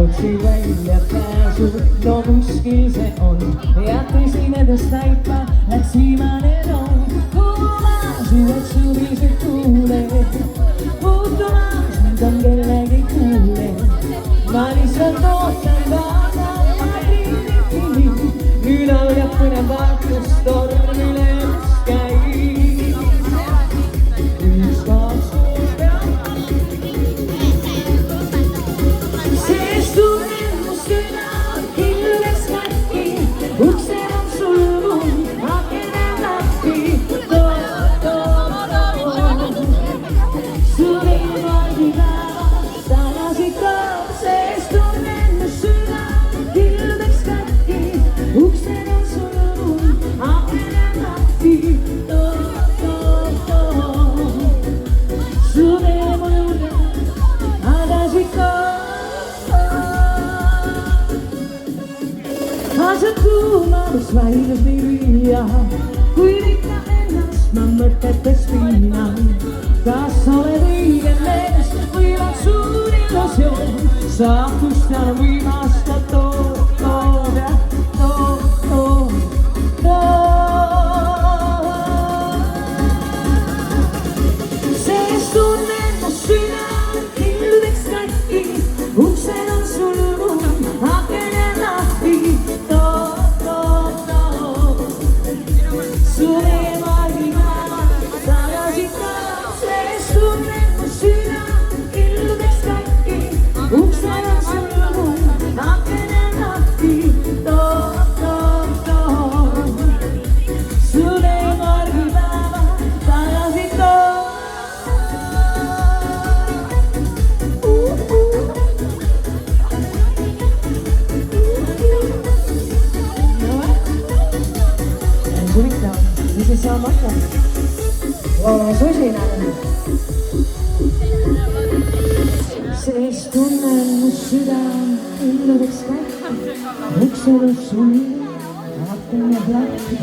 otsi väljapääsu, no kuskil see on. Jättisin endast täitma, läks viimane roon. Kuumas uued suvised tuuled, muutumas mind on kellegi kuule. Ma lihtsalt ootan vaadata, nüüd algab põnev vaatus, torm üle ust käib. Üks kaks kuus peab, sest tunnen mu süda killes katki, uksed on sulgunud, aken on lahti. Sul ei valgi päevas tagasi kaob, sest tunnen mu süda killes katki, uksed on sulgunud, aken on lahti. Sul ei mu juurde tagasi kaob. Asjad kuumamas vaidlus nii lüüa, kuid ikka ennast ma mõtetes viinan. Kas oled õige mees või on suur illusioon? Saatust ja viimast tood ja tood. Sest tunnen mu süda killudes katki, uksed on sulgunud, aken on lahti. Sul ei valgi päevas tagasi kaob, sest tunnen mu süda killudes katki, uksed on sulgunud, aken on lahti. Sul ei valgi päevas tagasi kaob. Huvitav, mis see saama hakkab? Susinal. Sest tunnen mu süda killudes katki, uksed on sulgunud, aken on lahti.